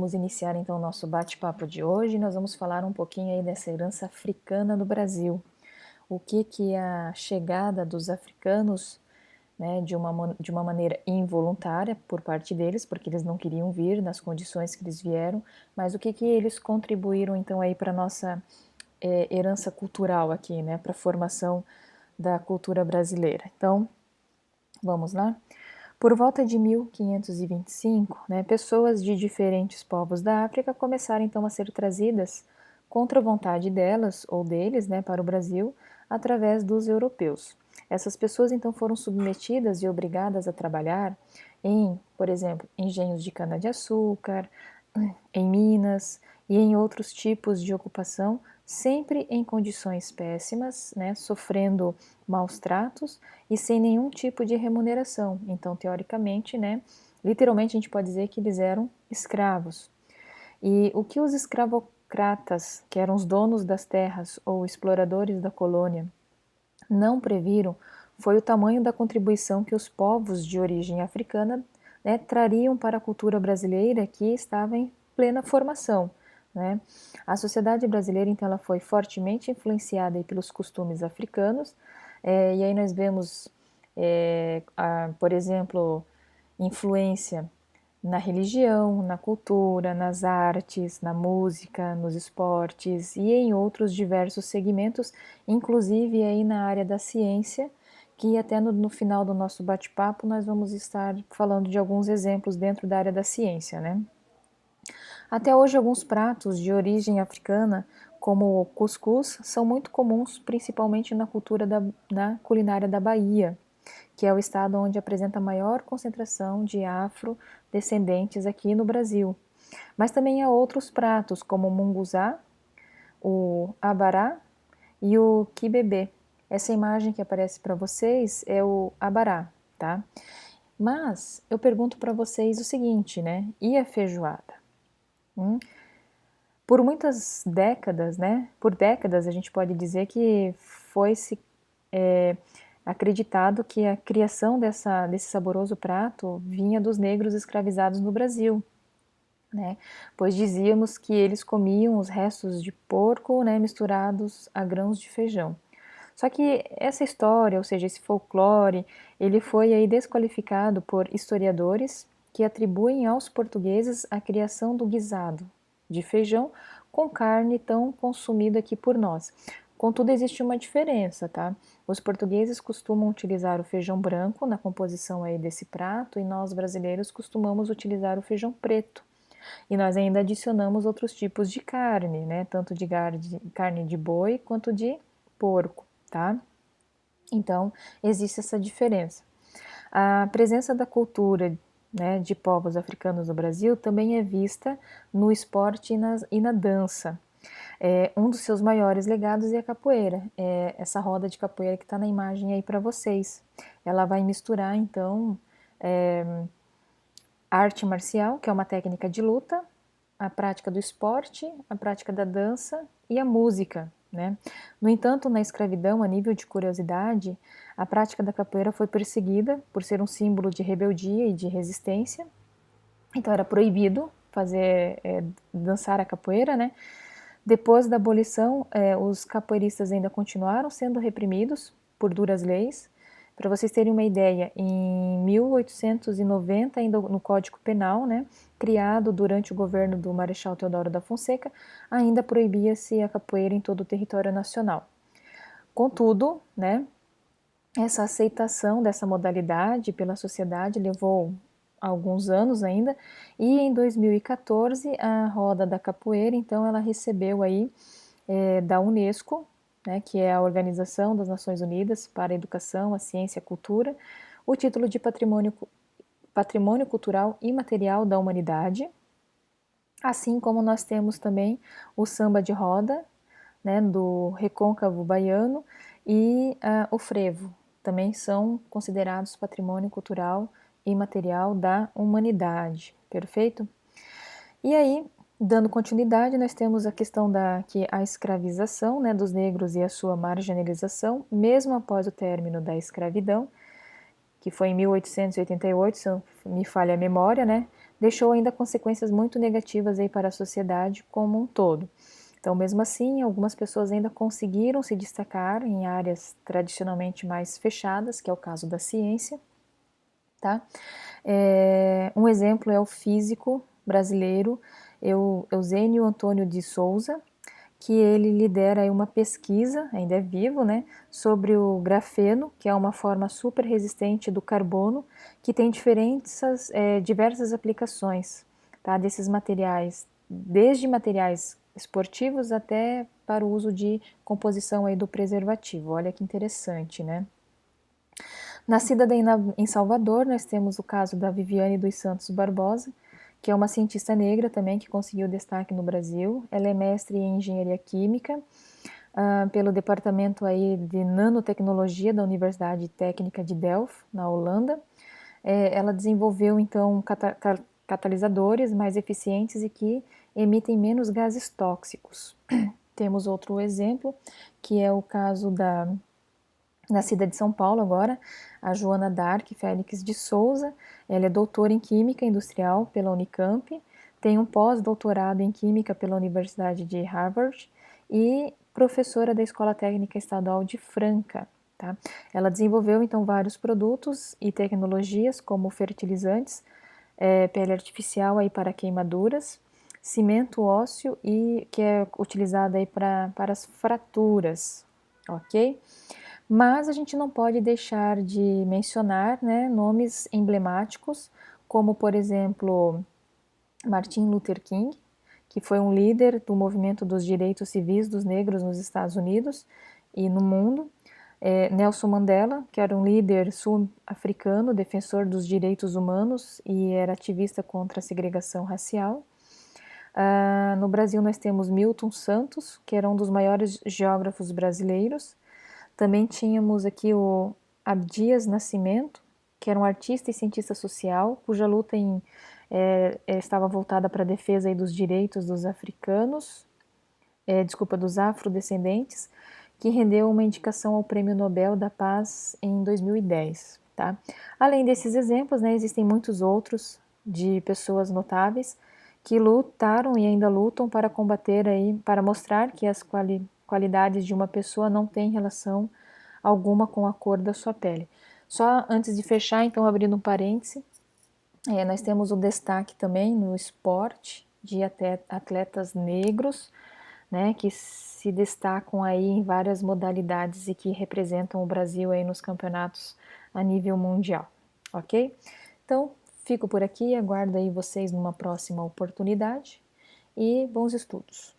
vamos iniciar então o nosso bate-papo de hoje. Nós vamos falar um pouquinho aí dessa herança africana no Brasil. O que a chegada dos africanos, né, de uma maneira involuntária por parte deles, porque eles não queriam vir nas condições que eles vieram, mas o que eles contribuíram então aí para a nossa herança cultural aqui, né, para a formação da cultura brasileira. Então, vamos lá? Por volta de 1525, né, pessoas de diferentes povos da África começaram então a ser trazidas contra a vontade delas ou deles, né, para o Brasil através dos europeus. Essas pessoas então foram submetidas e obrigadas a trabalhar em, por exemplo, engenhos de cana-de-açúcar, em minas e em outros tipos de ocupação, sempre em condições péssimas, né, sofrendo maus tratos e sem nenhum tipo de remuneração. Então, teoricamente, né, literalmente a gente pode dizer que eles eram escravos. E o que os escravocratas, que eram os donos das terras ou exploradores da colônia, não previram foi o tamanho da contribuição que os povos de origem africana, né, trariam para a cultura brasileira que estava em plena formação. Né? A sociedade brasileira, então, ela foi fortemente influenciada aí pelos costumes africanos, e aí nós vemos, por exemplo, influência na religião, na cultura, nas artes, na música, nos esportes e em outros diversos segmentos, inclusive aí na área da ciência, que até no final do nosso bate-papo nós vamos estar falando de alguns exemplos dentro da área da ciência, né? Até hoje alguns pratos de origem africana, como o cuscuz, são muito comuns, principalmente na culinária da Bahia, que é o estado onde apresenta a maior concentração de afrodescendentes aqui no Brasil. Mas também há outros pratos, como o munguzá, o abará e o quibebê. Essa imagem que aparece para vocês é o abará, tá? Mas eu pergunto para vocês o seguinte, né? E a feijoada? Por muitas décadas, né? Por décadas a gente pode dizer que foi-se acreditado que a criação desse saboroso prato vinha dos negros escravizados no Brasil, né? Pois dizíamos que eles comiam os restos de porco, né, misturados a grãos de feijão. Só que essa história, ou seja, esse folclore, ele foi aí desqualificado por historiadores que atribuem aos portugueses a criação do guisado de feijão com carne tão consumida aqui por nós. Contudo, existe uma diferença, tá? Os portugueses costumam utilizar o feijão branco na composição aí desse prato e nós brasileiros costumamos utilizar o feijão preto. E nós ainda adicionamos outros tipos de carne, né? Tanto de carne de boi quanto de porco, tá? Então, existe essa diferença. A presença da cultura, né, de povos africanos no Brasil também é vista no esporte e na dança. Um dos seus maiores legados é a capoeira, essa roda de capoeira que está na imagem aí para vocês. Ela vai misturar, então, a arte marcial, que é uma técnica de luta, a prática do esporte, a prática da dança e a música, né? No entanto, na escravidão, a nível de curiosidade, a prática da capoeira foi perseguida por ser um símbolo de rebeldia e de resistência. Então era proibido dançar a capoeira, né? Depois da abolição, os capoeiristas ainda continuaram sendo reprimidos por duras leis. Para vocês terem uma ideia, em 1890, ainda no Código Penal, né, criado durante o governo do Marechal Deodoro da Fonseca, ainda proibia-se a capoeira em todo o território nacional. Contudo, né, essa aceitação dessa modalidade pela sociedade levou alguns anos ainda, e em 2014 a Roda da Capoeira, então ela recebeu aí da Unesco, né, que é a Organização das Nações Unidas para a Educação, a Ciência e a Cultura, o título de Patrimônio Cultural Imaterial da Humanidade, assim como nós temos também o samba de roda, né, do recôncavo baiano, e o frevo, também são considerados patrimônio cultural imaterial da humanidade, perfeito? E aí, dando continuidade, nós temos a questão que a escravização, né, dos negros e a sua marginalização, mesmo após o término da escravidão, que foi em 1888, se não me falha a memória, né, deixou ainda consequências muito negativas aí para a sociedade como um todo. Então, mesmo assim, algumas pessoas ainda conseguiram se destacar em áreas tradicionalmente mais fechadas, que é o caso da ciência, tá? Um exemplo é o físico brasileiro Eusênio Antônio de Souza, que ele lidera aí uma pesquisa, ainda é vivo, né, sobre o grafeno, que é uma forma super resistente do carbono, que tem diversas aplicações, tá, desses materiais, desde materiais esportivos até para o uso de composição aí do preservativo. Olha que interessante, né? Nascida em Salvador, nós temos o caso da Viviane dos Santos Barbosa, que é uma cientista negra também que conseguiu destaque no Brasil. Ela é mestre em engenharia química pelo departamento aí de nanotecnologia da Universidade Técnica de Delft, na Holanda. Ela desenvolveu então catalisadores mais eficientes e que emitem menos gases tóxicos. Temos outro exemplo, que é o caso da nascida de São Paulo agora, a Joana Dark Félix de Souza. Ela é doutora em Química Industrial pela Unicamp, tem um pós-doutorado em Química pela Universidade de Harvard e professora da Escola Técnica Estadual de Franca. Tá? Ela desenvolveu então vários produtos e tecnologias como fertilizantes, pele artificial aí para queimaduras, cimento ósseo e que é utilizado aí para as fraturas, ok? Mas a gente não pode deixar de mencionar, né, nomes emblemáticos, como, por exemplo, Martin Luther King, que foi um líder do movimento dos direitos civis dos negros nos Estados Unidos e no mundo. Nelson Mandela, que era um líder sul-africano, defensor dos direitos humanos e era ativista contra a segregação racial. No Brasil nós temos Milton Santos, que era um dos maiores geógrafos brasileiros. Também tínhamos aqui o Abdias Nascimento, que era um artista e cientista social, cuja luta estava voltada para a defesa aí dos direitos dos africanos, dos afrodescendentes, que rendeu uma indicação ao Prêmio Nobel da Paz em 2010. Tá? Além desses exemplos, né, existem muitos outros de pessoas notáveis que lutaram e ainda lutam para combater aí, para mostrar que as qualidades de uma pessoa não têm relação alguma com a cor da sua pele. Só antes de fechar, então, abrindo um parêntese, nós temos o destaque também no esporte de atletas negros, né, que se destacam aí em várias modalidades e que representam o Brasil aí nos campeonatos a nível mundial, ok? Então, fico por aqui, aguardo aí vocês numa próxima oportunidade e bons estudos.